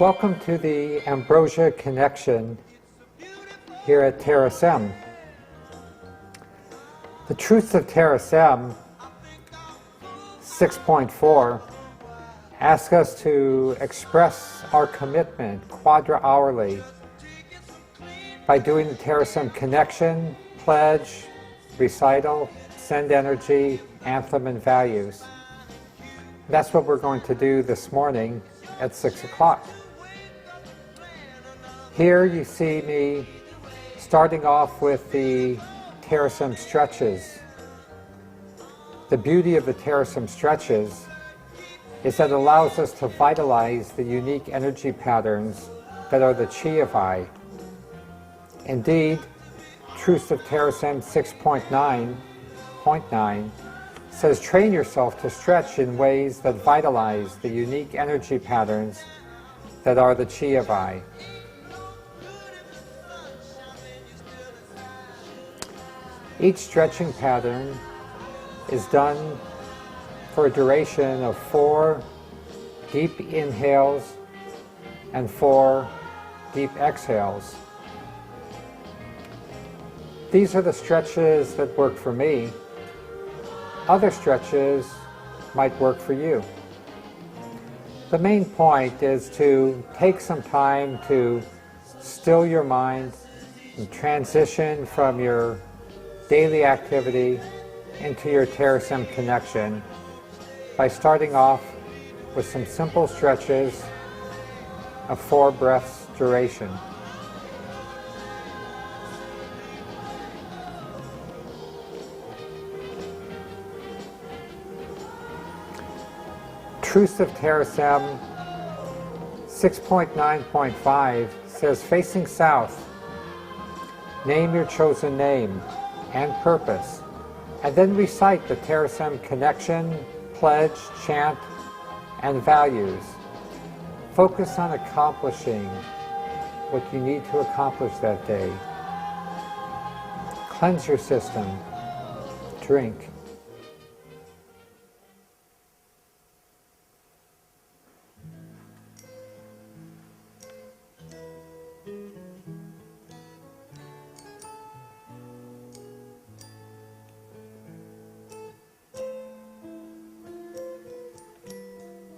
Welcome to the Ambrosia connection here at Terasem. The truths of Terasem 6.4 ask us to express our commitment quadra-hourly by doing the Terasem connection, pledge, recital, send energy, anthem, and values. That's what we're going to do this morning at 6 o'clock. Here you see me starting off with the Terasem stretches. The beauty of the Terasem stretches is that it allows us to vitalize the unique energy patterns that are the chi of I. Indeed, Truths of Terasem 6.9 says train yourself to stretch in ways that vitalize the unique energy patterns that are the chi of I. Each stretching pattern is done for a duration of 4 deep inhales and 4 deep exhales. These are the stretches that work for me. Other stretches might work for you. The main point is to take some time to still your mind and transition from your daily activity into your Terasem connection by starting off with some simple stretches of 4 breaths duration. Truths of Terasem 6.9.5 says facing south, name your chosen name and purpose, and then recite the Terasem connection, pledge, chant, and values. Focus on accomplishing what you need to accomplish that day. Cleanse your system. Drink.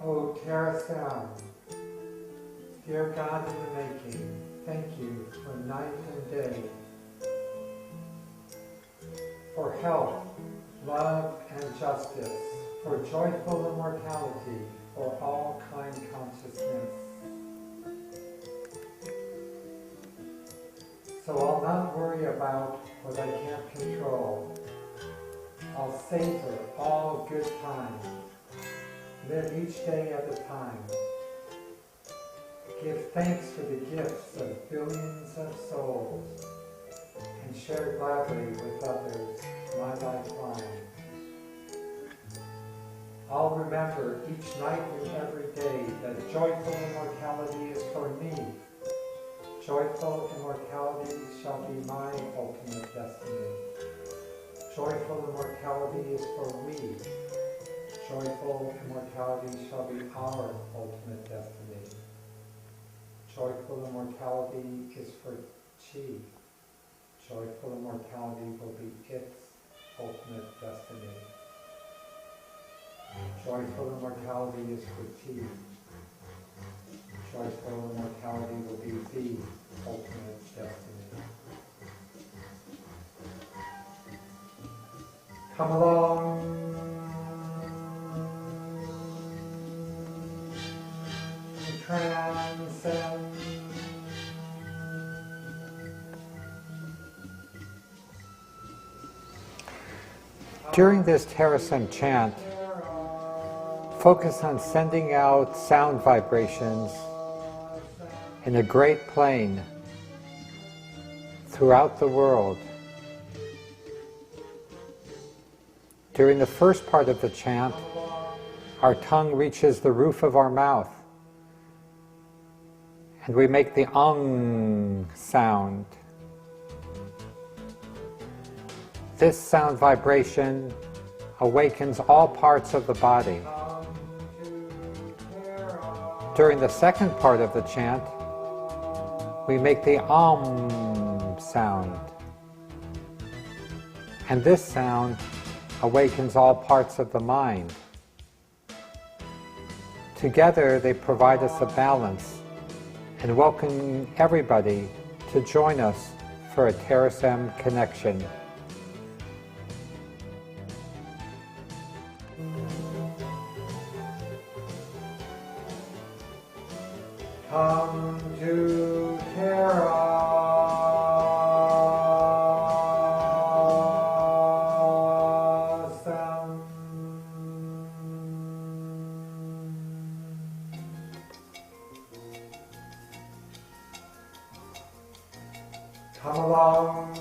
O Terasem, dear God in the making, thank you for night and day, for health, love, and justice, for joyful immortality, for all kind consciousness. So I'll not worry about what I can't control. I'll savor all good times. Live each day at a time. Give thanks for the gifts of billions of souls and share gladly with others my lifeline. I'll remember each night and every day that joyful immortality is for me. Joyful immortality shall be my ultimate destiny. Joyful immortality is for we. Joyful immortality shall be our ultimate destiny. Joyful immortality is for chi. Joyful immortality will be its ultimate destiny. Joyful immortality is for chi. Joyful immortality will be the ultimate destiny. Come along. Transcend. During this Terasem chant, focus on sending out sound vibrations in a great plane throughout the world. During the first part of the chant, our tongue reaches the roof of our mouth, and we make the ong sound. This sound vibration awakens all parts of the body. During the second part of the chant, we make the Om sound. And this sound awakens all parts of the mind. Together they provide us a balance and welcome everybody to join us for a Terasem connection. Come to Terasem. Come along.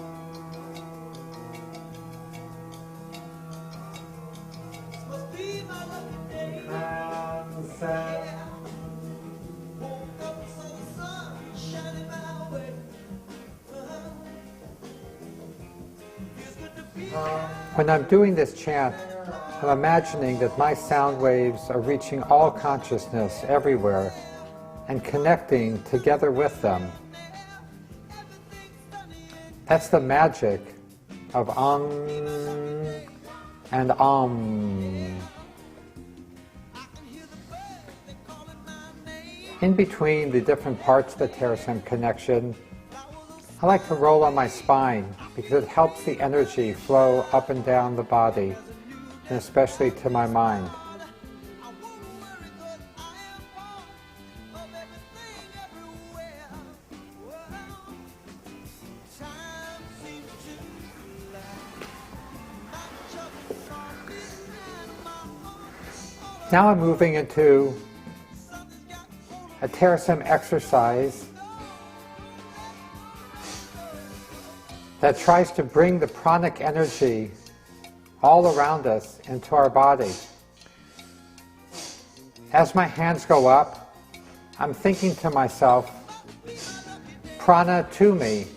Transcend. When I'm doing this chant, I'm imagining that my sound waves are reaching all consciousness everywhere and connecting together with them. That's the magic of and Om. In between the different parts of the Terasem connection, I like to roll on my spine because it helps the energy flow up and down the body, and especially to my mind. Now I'm moving into a Terasem exercise that tries to bring the pranic energy all around us into our body. As my hands go up, I'm thinking to myself, prana to me.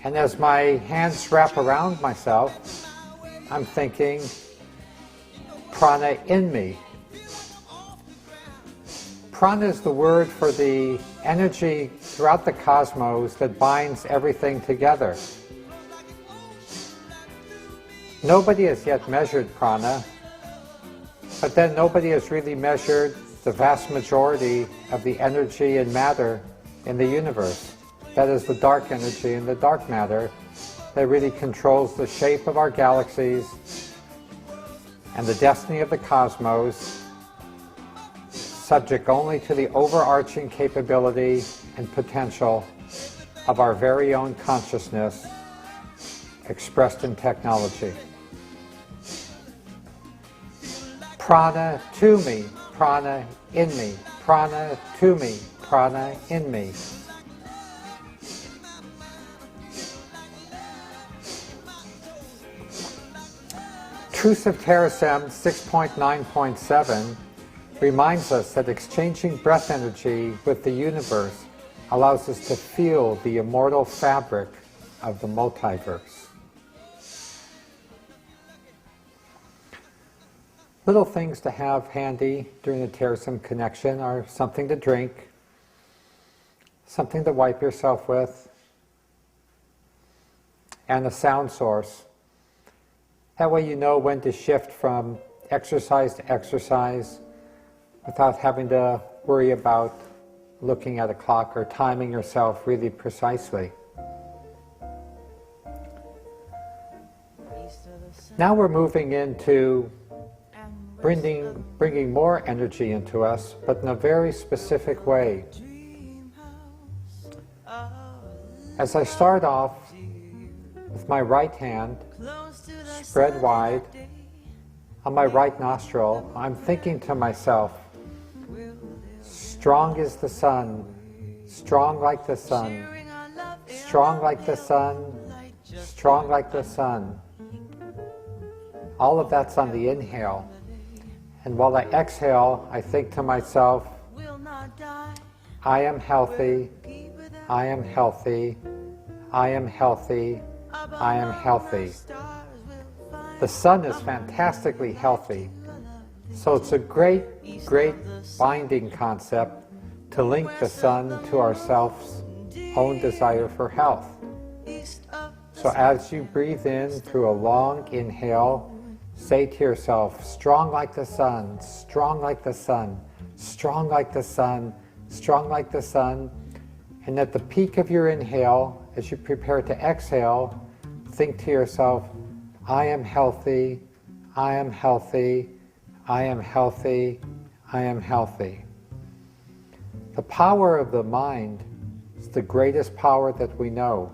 And as my hands wrap around myself, I'm thinking, prana in me. Prana is the word for the energy throughout the cosmos that binds everything together. Nobody has yet measured prana, but then nobody has really measured the vast majority of the energy and matter in the universe. That is the dark energy and the dark matter that really controls the shape of our galaxies and the destiny of the cosmos, subject only to the overarching capability and potential of our very own consciousness expressed in technology. Prana to me, prana in me, prana to me, prana in me. Truths of Terasem 6.9.7 reminds us that exchanging breath energy with the universe allows us to feel the immortal fabric of the multiverse. Little things to have handy during the Terasem connection are something to drink, something to wipe yourself with, and a sound source. That way you know when to shift from exercise to exercise without having to worry about looking at a clock or timing yourself really precisely. Now we're moving into bringing more energy into us, but in a very specific way. As I start off with my right hand spread wide on my right nostril, I'm thinking to myself, strong is the sun, strong like the sun, strong like the sun, strong like the sun. All of that's on the inhale. And while I exhale, I think to myself, I am healthy, I am healthy, I am healthy, I am healthy. The sun is fantastically healthy. So it's a great binding concept to link the sun to our self's own desire for health. So as you breathe in through a long inhale, say to yourself, strong like the sun, strong like the sun, strong like the sun, strong like the sun. And at the peak of your inhale, as you prepare to exhale, think to yourself, I am healthy, I am healthy, I am healthy, I am healthy. The power of the mind is the greatest power that we know.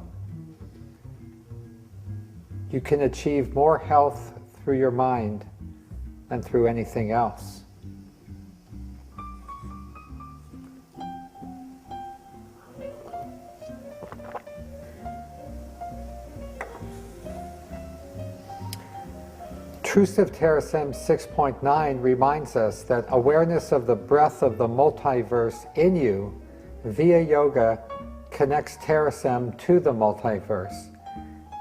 You can achieve more health through your mind than through anything else. Truths of Terasem 6.9 reminds us that awareness of the breath of the multiverse in you via yoga connects Terasem to the multiverse.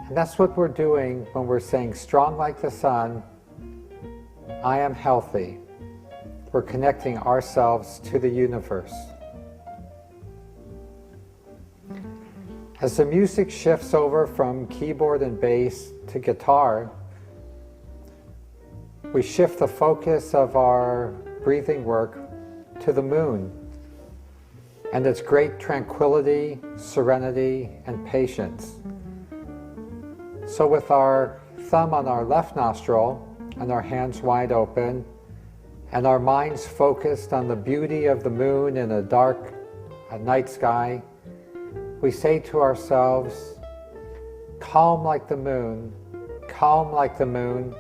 And that's what we're doing when we're saying strong like the sun, I am healthy. We're connecting ourselves to the universe. As the music shifts over from keyboard and bass to guitar, we shift the focus of our breathing work to the moon and its great tranquility, serenity, and patience. So with our thumb on our left nostril and our hands wide open and our minds focused on the beauty of the moon in a dark night sky, we say to ourselves, calm like the moon, calm like the moon,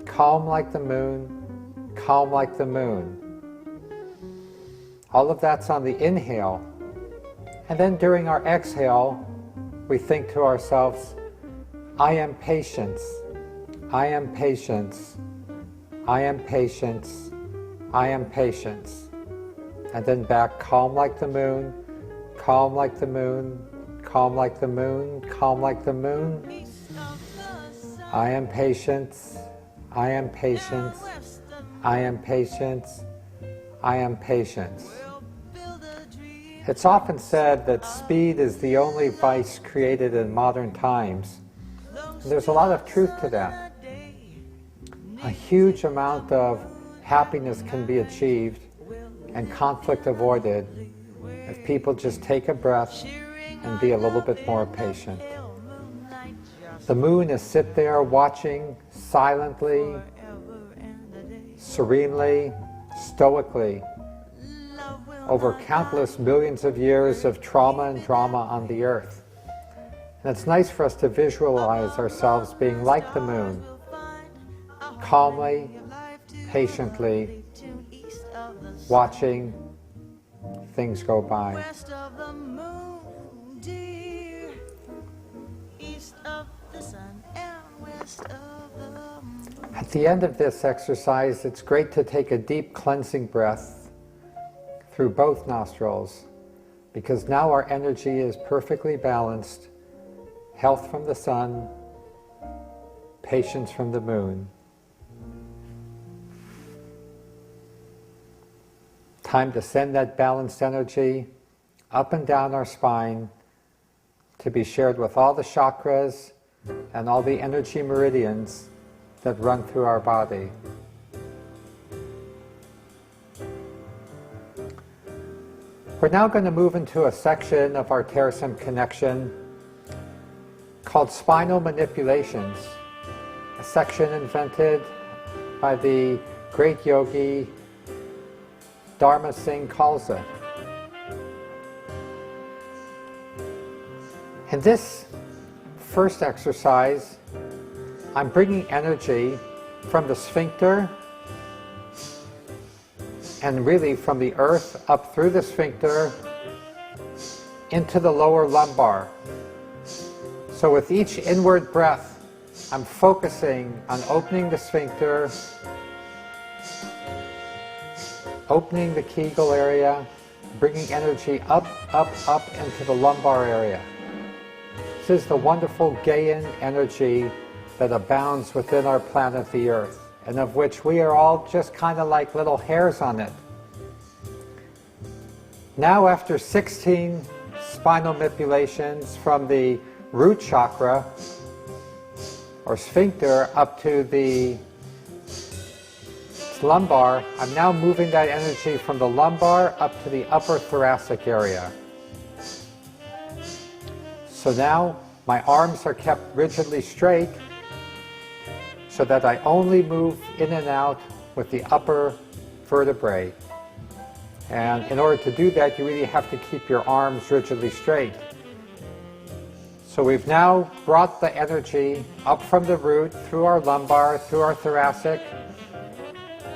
calm like the moon, calm like the moon. All of that's on the inhale. And then during our exhale, we think to ourselves, I am patience, I am patience, I am patience, I am patience. And then back, calm like the moon, calm like the moon, calm like the moon, calm like the moon. I am patience, I am patience, I am patience, I am patience. It's often said that speed is the only vice created in modern times. And there's a lot of truth to that. A huge amount of happiness can be achieved and conflict avoided if people just take a breath and be a little bit more patient. The moon is sit there watching silently, serenely, stoically over countless millions of years of trauma and drama on the earth. And it's nice for us to visualize ourselves being like the moon, calmly, patiently, watching things go by. At the end of this exercise, it's great to take a deep cleansing breath through both nostrils, because now our energy is perfectly balanced. Health from the sun, patience from the moon. Time to send that balanced energy up and down our spine to be shared with all the chakras and all the energy meridians that run through our body. We're now going to move into a section of our Terasem connection called spinal manipulations, a section invented by the great yogi Dharma Singh Khalsa. In this first exercise, I'm bringing energy from the sphincter and really from the earth up through the sphincter into the lower lumbar. So with each inward breath, I'm focusing on opening the sphincter, opening the Kegel area, bringing energy up, up, up into the lumbar area. This is the wonderful Gaian energy that abounds within our planet, the Earth. and of which we are all just kind of like little hairs on it. Now, after 16 spinal manipulations from the root chakra or sphincter up to the lumbar, I'm now moving that energy from the lumbar up to the upper thoracic area. So now my arms are kept rigidly straight so that I only move in and out with the upper vertebrae. And in order to do that, you really have to keep your arms rigidly straight. So we've now brought the energy up from the root, through our lumbar, through our thoracic,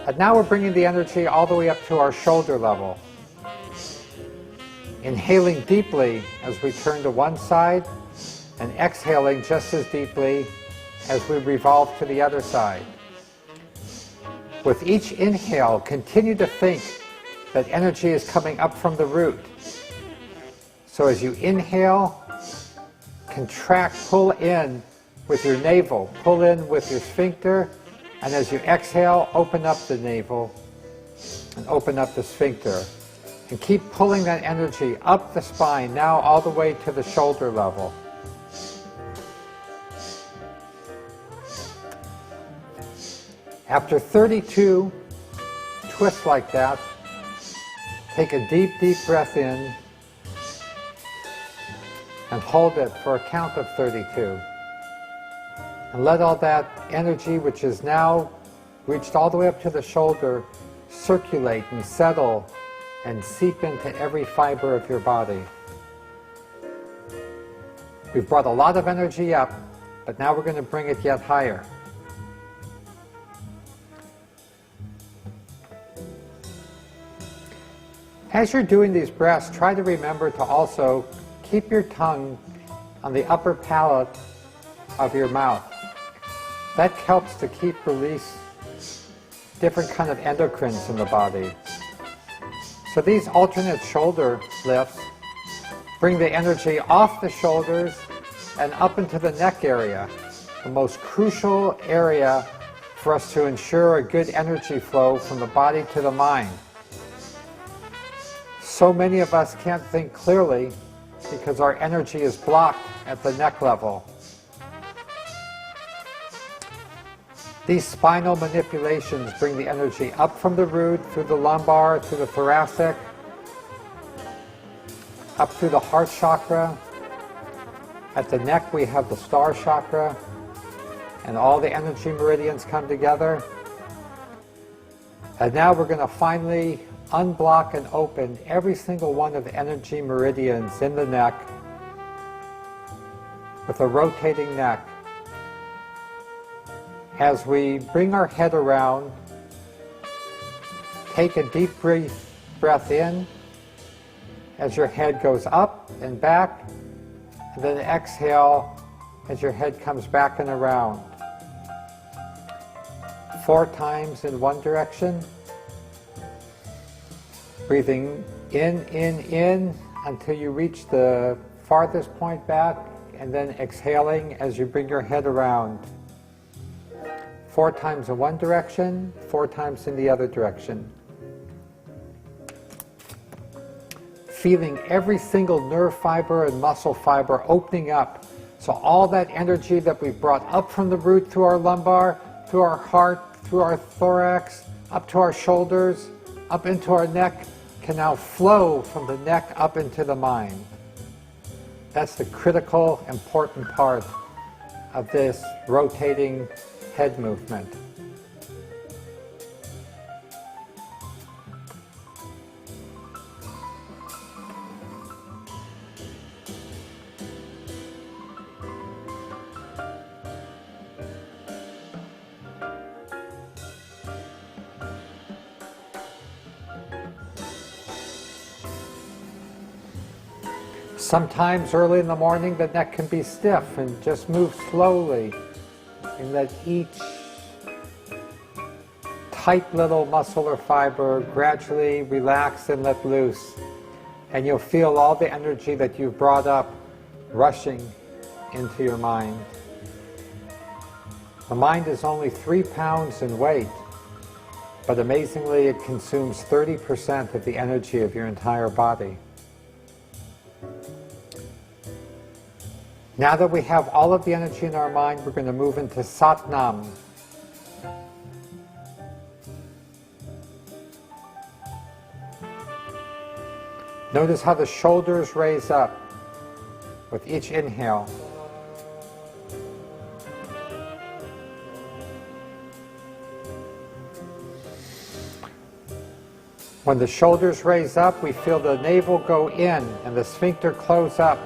and now we're bringing the energy all the way up to our shoulder level. Inhaling deeply as we turn to one side, and exhaling just as deeply as we revolve to the other side. With each inhale, continue to think that energy is coming up from the root. So as you inhale, contract, pull in with your navel, pull in with your sphincter, and as you exhale, open up the navel and open up the sphincter. And keep pulling that energy up the spine, now all the way to the shoulder level. After 32 twists like that, take a deep, deep breath in and hold it for a count of 32. And let all that energy, which is now reached all the way up to the shoulder, circulate and settle and seep into every fiber of your body. We've brought a lot of energy up, but now we're going to bring it yet higher. As you're doing these breaths, try to remember to also keep your tongue on the upper palate of your mouth. That helps to keep release different kind of endocrines in the body. So these alternate shoulder lifts bring the energy off the shoulders and up into the neck area, the most crucial area for us to ensure a good energy flow from the body to the mind. So many of us can't think clearly because our energy is blocked at the neck level. These spinal manipulations bring the energy up from the root, through the lumbar, through the thoracic, up through the heart chakra. At the neck we have the star chakra, and all the energy meridians come together. And now we're going to finally unblock and open every single one of the energy meridians in the neck with a rotating neck. As we bring our head around, take a deep breath in as your head goes up and back, and then exhale as your head comes back and around. 4 times in one direction. Breathing in until you reach the farthest point back, and then exhaling as you bring your head around. 4 times in one direction, 4 times in the other direction. Feeling every single nerve fiber and muscle fiber opening up. So all that energy that we've brought up from the root through our lumbar, through our heart, through our thorax, up to our shoulders, up into our neck, can now flow from the neck up into the mind. That's the critical, important part of this rotating head movement. Sometimes early in the morning the neck can be stiff, and just move slowly and let each tight little muscle or fiber gradually relax and let loose. And you'll feel all the energy that you've brought up rushing into your mind. The mind is only 3 pounds in weight, but amazingly it consumes 30% of the energy of your entire body. Now that we have all of the energy in our mind, we're going to move into Satnam. Notice how the shoulders raise up with each inhale. When the shoulders raise up, we feel the navel go in and the sphincter close up.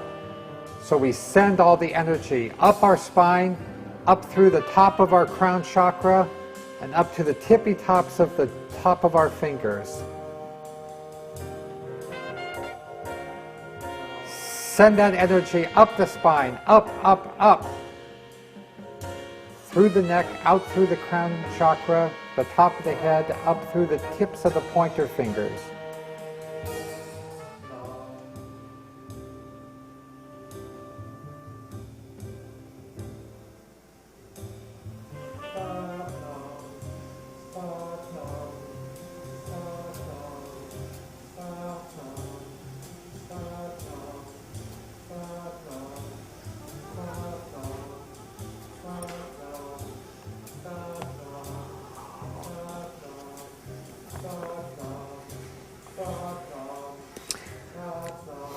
So we send all the energy up our spine, up through the top of our crown chakra, and up to the tippy tops of the top of our fingers. Send that energy up the spine, up, up, up. Through the neck, out through the crown chakra, the top of the head, up through the tips of the pointer fingers.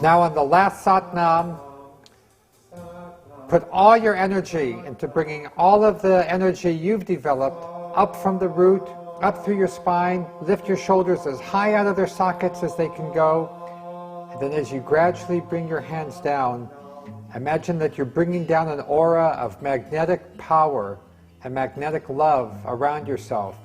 Now on the last Satnam, put all your energy into bringing all of the energy you've developed up from the root, up through your spine, lift your shoulders as high out of their sockets as they can go, and then as you gradually bring your hands down, imagine that you're bringing down an aura of magnetic power and magnetic love around yourself.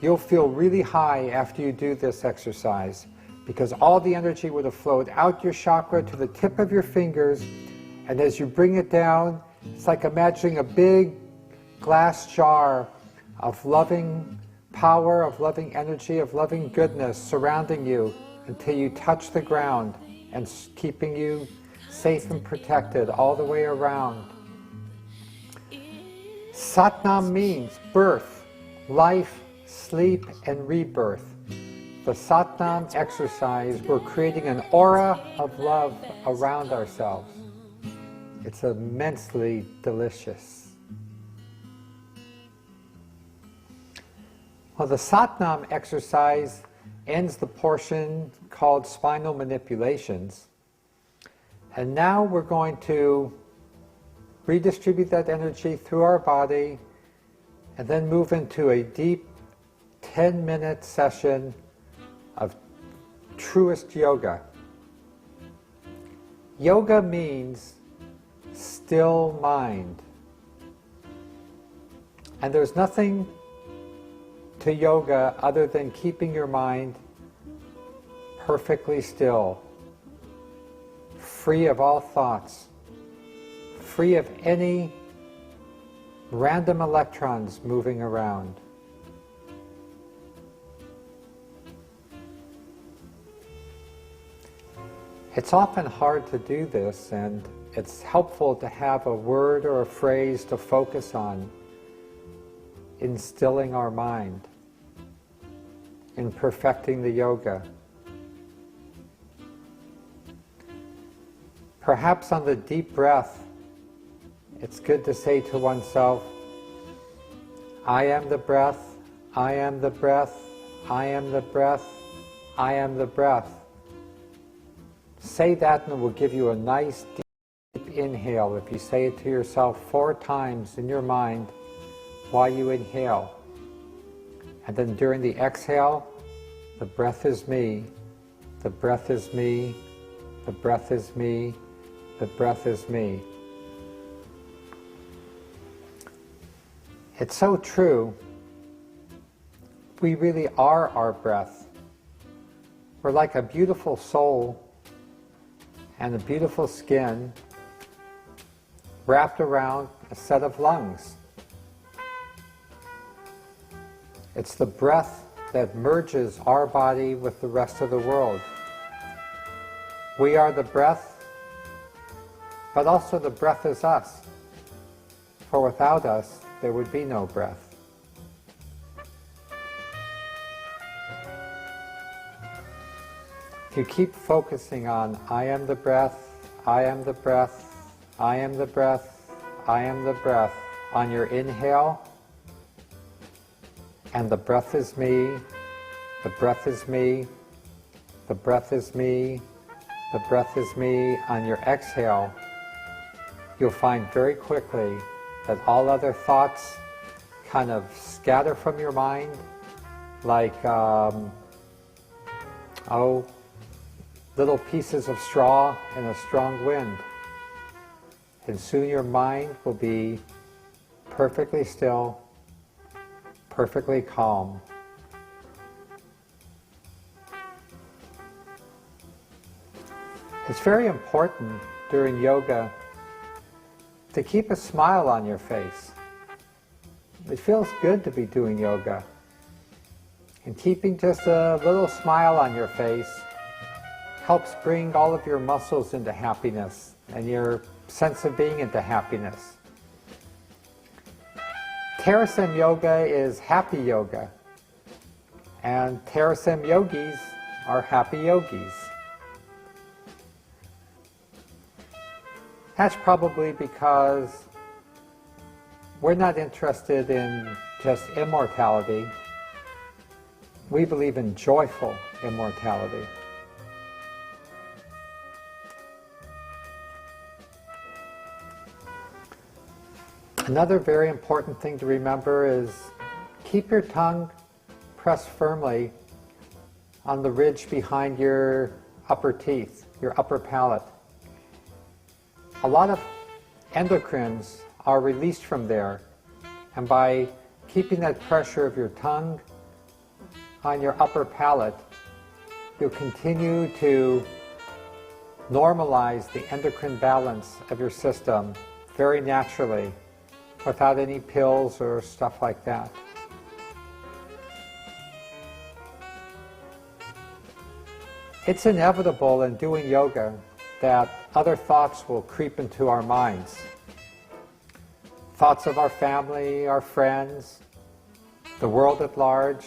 You'll feel really high after you do this exercise, because all the energy would have flowed out your chakra to the tip of your fingers, and as you bring it down, it's like imagining a big glass jar of loving power, of loving energy, of loving goodness surrounding you until you touch the ground and keeping you safe and protected all the way around. Satnam means birth, life, sleep, and rebirth. The Satnam exercise, we're creating an aura of love around ourselves. It's immensely delicious. Well, the Satnam exercise ends the portion called spinal manipulations. And now we're going to redistribute that energy through our body and then move into a deep 10-minute session of truest yoga. Yoga means still mind. And there's nothing to yoga other than keeping your mind perfectly still, free of all thoughts, free of any random electrons moving around. It's often hard to do this, and it's helpful to have a word or a phrase to focus on in stilling our mind, in perfecting the yoga. Perhaps on the deep breath, it's good to say to oneself, I am the breath, I am the breath, I am the breath, I am the breath. Say that and it will give you a nice deep inhale if you say it to yourself 4 times in your mind while you inhale. And then during the exhale, the breath is me, the breath is me, the breath is me, the breath is me. It's so true. We really are our breath. We're like a beautiful soul and a beautiful skin wrapped around a set of lungs. It's the breath that merges our body with the rest of the world. We are the breath, but also the breath is us. For without us, there would be no breath. If you keep focusing on I am the breath, I am the breath, I am the breath, I am the breath, on your inhale, and the breath is me, the breath is me, the breath is me, the breath is me, on your exhale, you'll find very quickly that all other thoughts kind of scatter from your mind like, little pieces of straw in a strong wind. And soon your mind will be perfectly still, perfectly calm. It's very important during yoga to keep a smile on your face. It feels good to be doing yoga. And keeping just a little smile on your face helps bring all of your muscles into happiness and your sense of being into happiness. Terasem yoga is happy yoga, and Terasem yogis are happy yogis. That's probably because we're not interested in just immortality. We believe in joyful immortality. Another very important thing to remember is keep your tongue pressed firmly on the ridge behind your upper teeth, your upper palate. A lot of endocrines are released from there, and by keeping that pressure of your tongue on your upper palate, you'll continue to normalize the endocrine balance of your system very naturally, without any pills or stuff like that. It's inevitable in doing yoga that other thoughts will creep into our minds. Thoughts of our family, our friends, the world at large,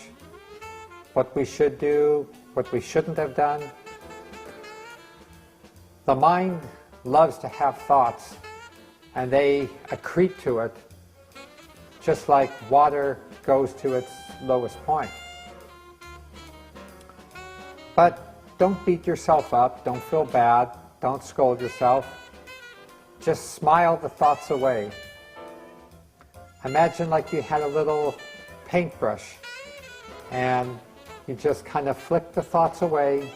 what we should do, what we shouldn't have done. The mind loves to have thoughts, and they accrete to it just like water goes to its lowest point. But don't beat yourself up, don't feel bad, don't scold yourself. Just smile the thoughts away. Imagine like you had a little paintbrush and you just kind of flicked the thoughts away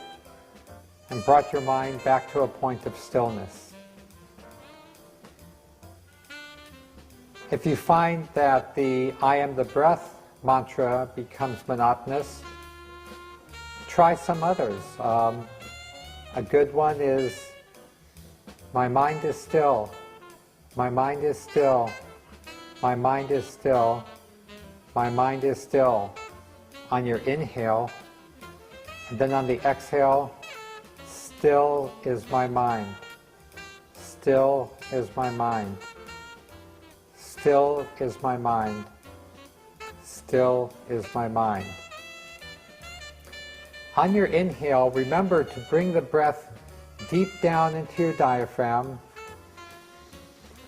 and brought your mind back to a point of stillness. If you find that the I am the breath mantra becomes monotonous, try some others. A good one is, my mind is still, my mind is still, my mind is still, my mind is still, on your inhale, and then on the exhale, still is my mind, still is my mind. Still is my mind. Still is my mind. On your inhale, remember to bring the breath deep down into your diaphragm.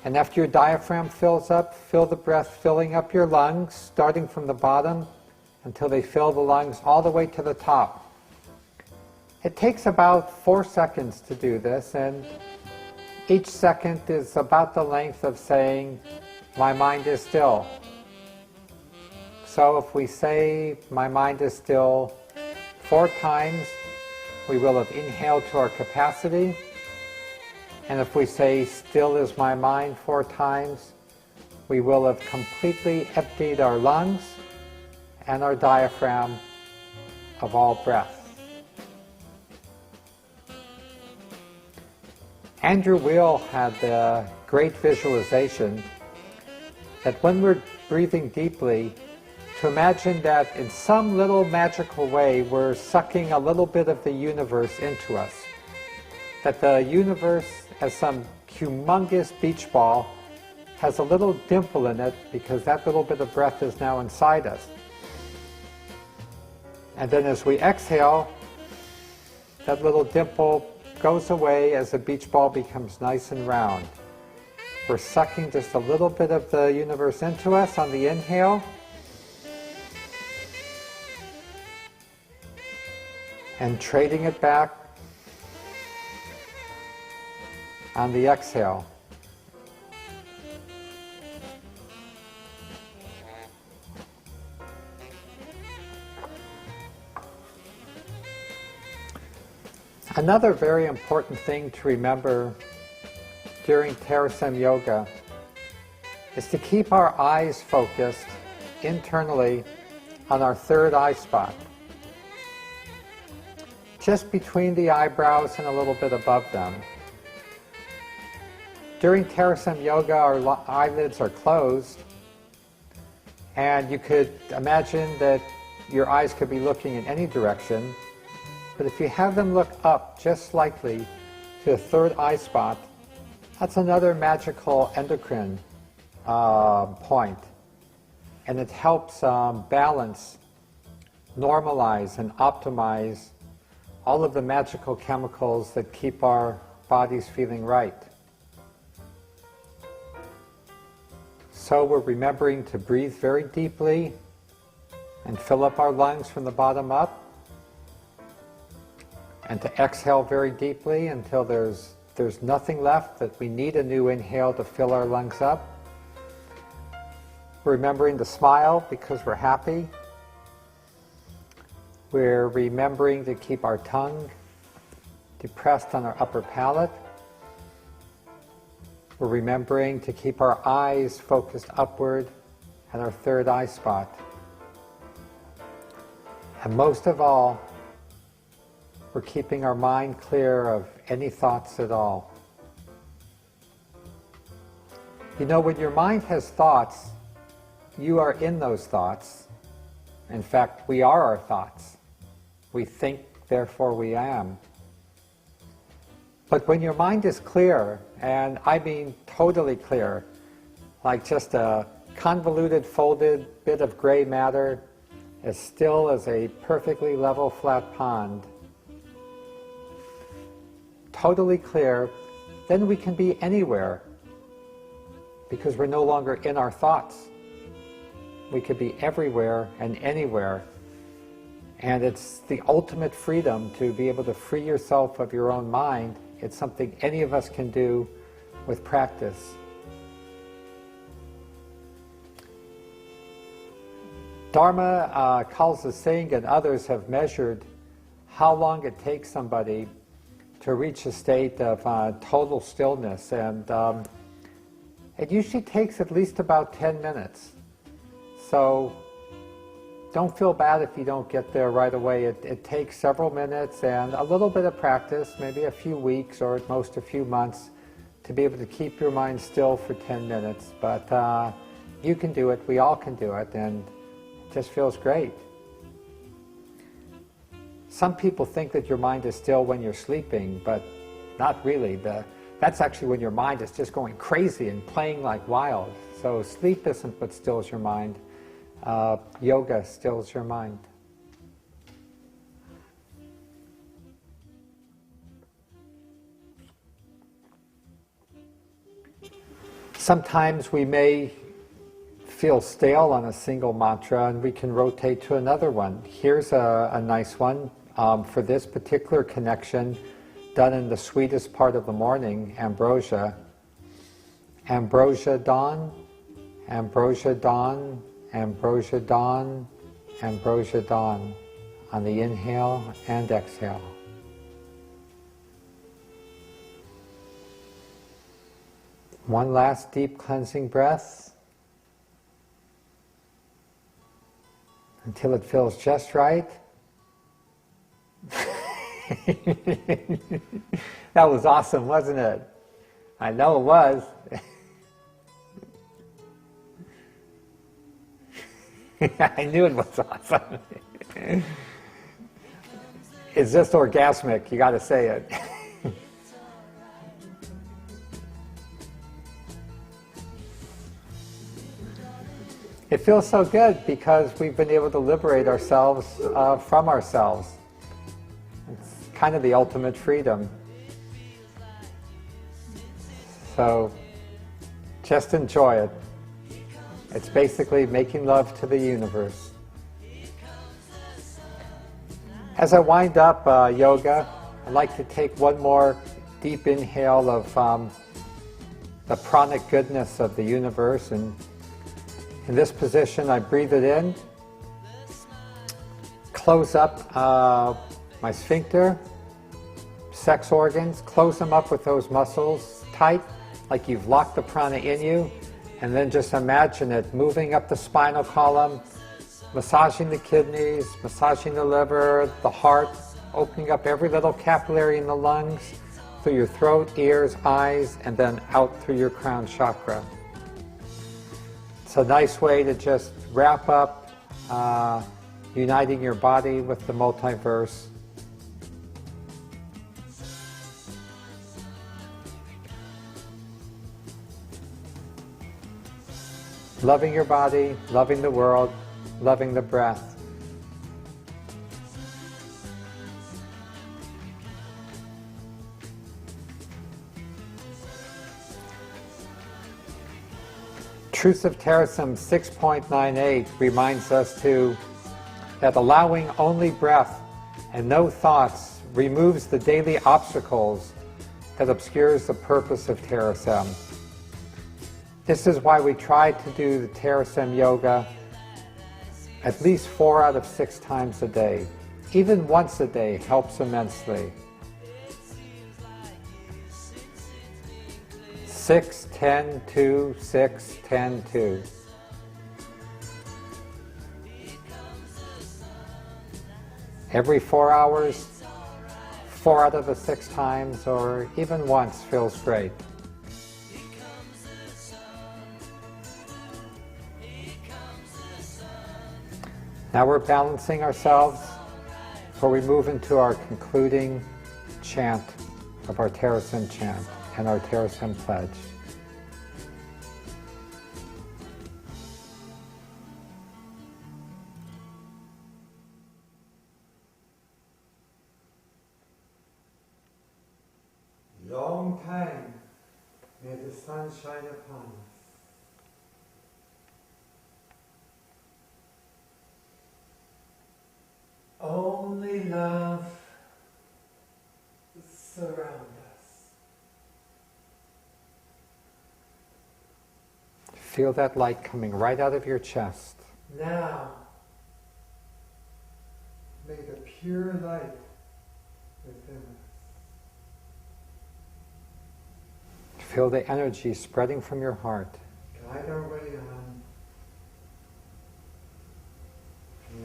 And after your diaphragm fills up, feel the breath filling up your lungs, starting from the bottom until they fill the lungs all the way to the top. It takes about 4 seconds to do this, and each second is about the length of saying, my mind is still. So if we say, my mind is still 4 times, we will have inhaled to our capacity. And if we say, still is my mind 4 times, we will have completely emptied our lungs and our diaphragm of all breath. Andrew Weil had the great visualization that when we're breathing deeply, to imagine that in some little magical way we're sucking a little bit of the universe into us. That the universe, as some humongous beach ball, has a little dimple in it because that little bit of breath is now inside us. And then as we exhale, that little dimple goes away as the beach ball becomes nice and round. We're sucking just a little bit of the universe into us on the inhale. And trading it back on the exhale. Another very important thing to remember during Terasem yoga is to keep our eyes focused internally on our third eye spot, just between the eyebrows and a little bit above them. During Terasem yoga, our eyelids are closed, and you could imagine that your eyes could be looking in any direction, but if you have them look up just slightly to the third eye spot, that's another magical endocrine point, and it helps balance, normalize, and optimize all of the magical chemicals that keep our bodies feeling right. So we're remembering to breathe very deeply and fill up our lungs from the bottom up, and to exhale very deeply until there's nothing left, that we need a new inhale to fill our lungs up. We're remembering to smile because we're happy. We're remembering to keep our tongue depressed on our upper palate. We're remembering to keep our eyes focused upward at our third eye spot. And most of all, we're keeping our mind clear of any thoughts at all. You know, when your mind has thoughts, you are in those thoughts. In fact, we are our thoughts. We think, therefore we am. But when your mind is clear, and I mean totally clear, like just a convoluted, folded bit of gray matter, as still as a perfectly level, flat pond, totally clear, then we can be anywhere because we're no longer in our thoughts. We could be everywhere and anywhere. And it's the ultimate freedom to be able to free yourself of your own mind. It's something any of us can do with practice. Dharma, Kalsa Singh and others have measured how long it takes somebody to reach a state of total stillness, and it usually takes at least about 10 minutes. So don't feel bad if you don't get there right away. It takes several minutes and a little bit of practice, maybe a few weeks or at most a few months, to be able to keep your mind still for 10 minutes. But you can do it, we all can do it, and it just feels great. Some people think that your mind is still when you're sleeping, but not really. That's actually when your mind is just going crazy and playing like wild. So sleep isn't what stills your mind. Yoga stills your mind. Sometimes we may feel stale on a single mantra, and we can rotate to another one. Here's a nice one. For this particular connection, done in the sweetest part of the morning, Ambrosia. Ambrosia dawn, Ambrosia dawn, Ambrosia dawn, Ambrosia dawn, on the inhale and exhale. One last deep cleansing breath until it feels just right. That was awesome, wasn't it? I know it was. I knew it was awesome. It's just orgasmic, you got to say it. It feels so good because we've been able to liberate ourselves from ourselves. It's kind of the ultimate freedom. So just enjoy it. It's basically making love to the universe. As I wind up yoga, I'd like to take one more deep inhale of the pranic goodness of the universe. And in this position, I breathe it in, close up my sphincter, sex organs, close them up with those muscles tight, like you've locked the prana in you, and then just imagine it moving up the spinal column, massaging the kidneys, massaging the liver, the heart, opening up every little capillary in the lungs, through your throat, ears, eyes, and then out through your crown chakra. It's a nice way to just wrap up, uniting your body with the multiverse. Loving your body, loving the world, loving the breath. Truth of Terasem 6.98 reminds us that allowing only breath and no thoughts removes the daily obstacles that obscures the purpose of Terasem. This is why we try to do the Terasem yoga at least 4 out of 6 times a day. Even once a day helps immensely. 6, 10, 2, 6, 10, 2. Every 4 hours, 4 out of the 6 times, or even once feels great. Now we're balancing ourselves before we move into our concluding chant of our Terasem chant and our Terasem pledge. Long time may the sun shine upon us. Only love surround us. Feel that light coming right out of your chest. Now, may the pure light within us. Feel the energy spreading from your heart. Guide our way on.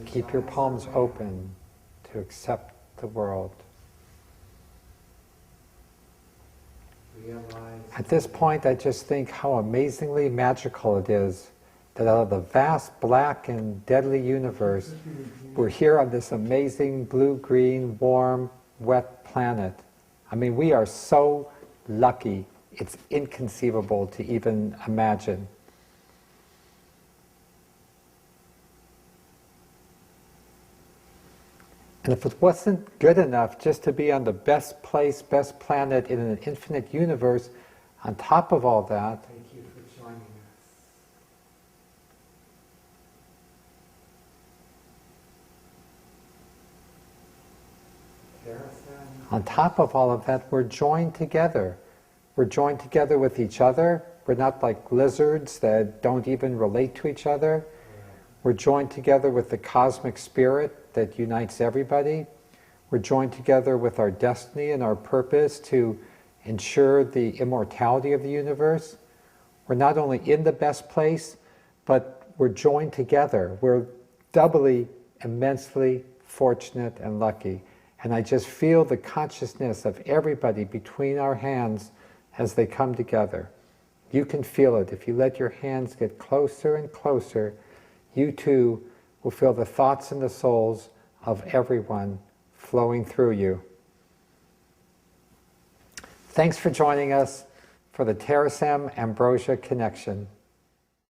Keep your palms open to accept the world. At this point, I just think how amazingly magical it is that out of the vast, black, and deadly universe, we're here on this amazing blue-green, warm, wet planet. I mean, we are so lucky. It's inconceivable to even imagine. And if it wasn't good enough just to be on the best place, best planet in an infinite universe, on top of all that, thank you for joining us. On top of all of that, we're joined together. We're joined together with each other. We're not like lizards that don't even relate to each other. We're joined together with the cosmic spirit that unites everybody. We're joined together with our destiny and our purpose to ensure the immortality of the universe. We're not only in the best place, but we're joined together. We're doubly, immensely fortunate and lucky. And I just feel the consciousness of everybody between our hands as they come together. You can feel it. If you let your hands get closer and closer, you too will feel the thoughts and the souls of everyone flowing through you. Thanks for joining us for the Terasem Ambrosia Connection.